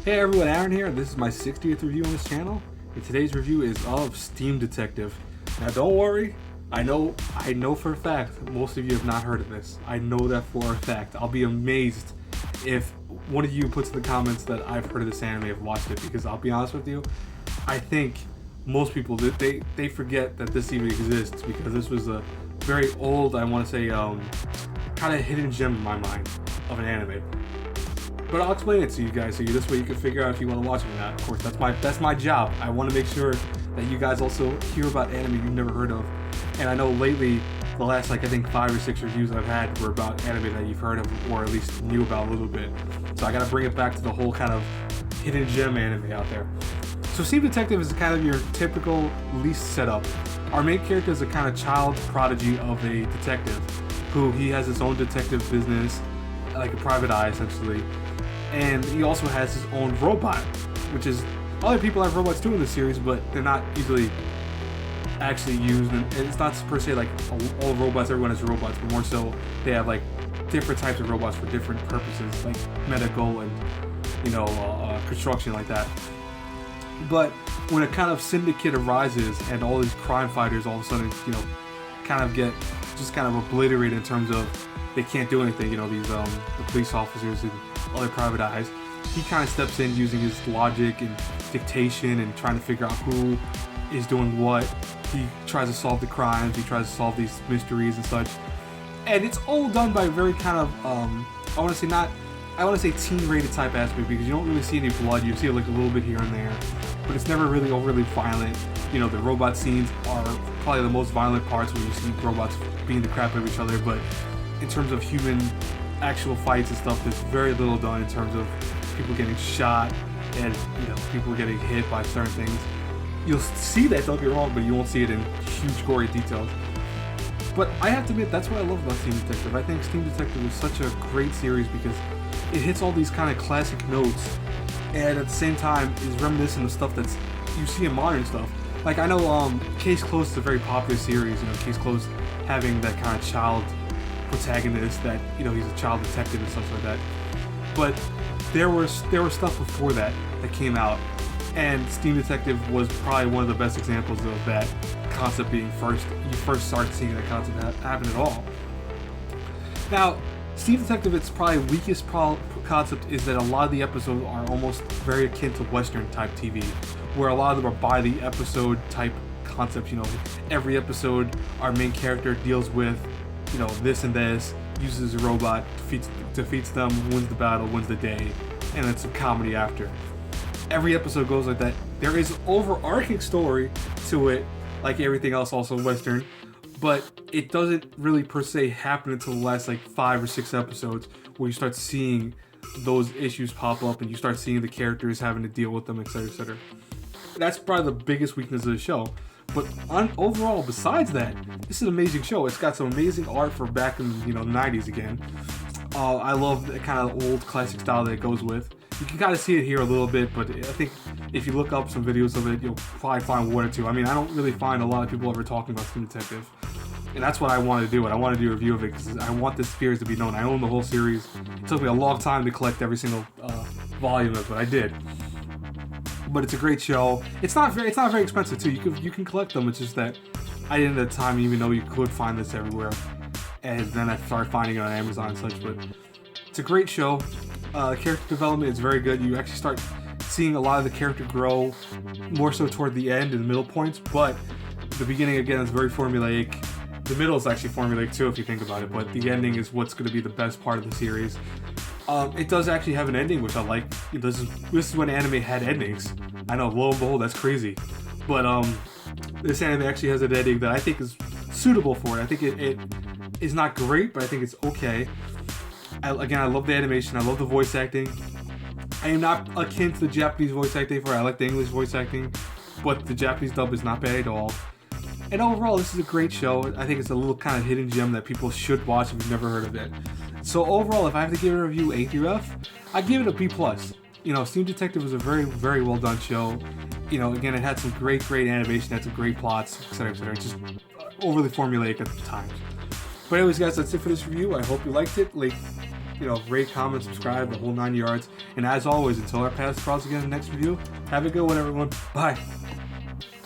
Hey everyone, Aaron here. This is my 60th review on this channel, and today's review is of Steam Detective. Now don't worry, I know for a fact most of you have not heard of this. I know that for a fact. I'll be amazed if one of you puts in the comments that I've heard of this anime, have watched it, because I'll be honest with you, I think most people, they forget that this even exists, because this was a very old, I want to say, kind of hidden gem in my mind of an anime. But I'll explain it to you guys, so this way you can figure out if you want to watch it or not. Of course, that's my job. I want to make sure that you guys also hear about anime you've never heard of. And I know lately, the last I think 5 or 6 reviews I've had were about anime that you've heard of, or at least knew about a little bit. So I got to bring it back to the whole kind of hidden gem anime out there. So Steam Detective is kind of your typical least setup. Our main character is a kind of child prodigy of a detective, who he has his own detective business, like a private eye essentially. And he also has his own robot, which is, other people have robots too in the series, but they're not usually actually used, and it's not per se like all robots, everyone has robots, but more so they have like different types of robots for different purposes, like medical and, you know, construction, like that. But when a kind of syndicate arises and all these crime fighters all of a sudden, you know, kind of get just kind of obliterated in terms of they can't do anything, you know, these the police officers and other private eyes, he kind of steps in using his logic and dictation and trying to figure out who is doing what. He tries to solve the crimes, he tries to solve these mysteries and such. And it's all done by very kind of, I want to say teen-rated type aspect, because you don't really see any blood. You see it like a little bit here and there, but it's never really overly violent. You know, the robot scenes are probably the most violent parts, where you see robots beating the crap out of each other, but in terms of human actual fights and stuff, there's very little done in terms of people getting shot and, you know, people getting hit by certain things. You'll see that, don't get me wrong, but you won't see it in huge gory details. But I have to admit, that's what I love about Steam Detective. I think Steam Detective is such a great series because it hits all these kind of classic notes, and at the same time is reminiscent of stuff that's you see in modern stuff. Like, I know Case Closed is a very popular series, you know, Case Closed having that kind of child protagonist that, you know, he's a child detective and stuff like that. But there was stuff before that came out, and Steam Detective was probably one of the best examples of that concept being you first start seeing that concept happen at all. Now, Steam Detective, its probably weakest concept is that a lot of the episodes are almost very akin to Western type TV, where a lot of them are by the episode type concepts. You know, every episode our main character deals with, you know, this and this, uses a robot, defeats them, wins the battle, wins the day, and it's a comedy after. Every episode goes like that. There is an overarching story to it, like everything else also Western, but it doesn't really per se happen until the last like 5 or 6 episodes, where you start seeing those issues pop up and you start seeing the characters having to deal with them, etc., etc. That's probably the biggest weakness of the show. But overall, besides that, this is an amazing show. It's got some amazing art for back in, you know, the 90s again. I love the kind of old classic style that it goes with. You can kind of see it here a little bit, but I think if you look up some videos of it, you'll probably find one or two. I mean, I don't really find a lot of people ever talking about Steam Detective, and that's what I want to do. And I want to do a review of it because I want this series to be known. I own the whole series. It took me a long time to collect every single volume of it, but I did. But it's a great show. It's not very expensive too. You can collect them. It's just that I didn't at the time even know you could find this everywhere, and then I started finding it on Amazon and such. But it's a great show. Character development is very good. You actually start seeing a lot of the character grow more so toward the end and the middle points, but the beginning again is very formulaic. The middle is actually formulaic too, if you think about it, but the ending is what's going to be the best part of the series. It does actually have an ending, which I like. This is when anime had endings. I know, lo and behold, that's crazy. But this anime actually has an ending that I think is suitable for it. I think it is not great, but I think it's okay. I love the animation. I love the voice acting. I am not akin to the Japanese voice acting for it. I like the English voice acting, but the Japanese dub is not bad at all. And overall, this is a great show. I think it's a little kind of hidden gem that people should watch if you've never heard of it. So overall, if I have to give it a review A through F, I give it a B+. You know, Steam Detective was a very, very well done show. You know, again, it had some great animation, had some great plots, etc., etc. Just overly formulaic at the times. But anyways, guys, that's it for this review. I hope you liked it. rate, comment, subscribe, the whole 9 yards. And as always, until our paths cross again in the next review, have a good one, everyone. Bye.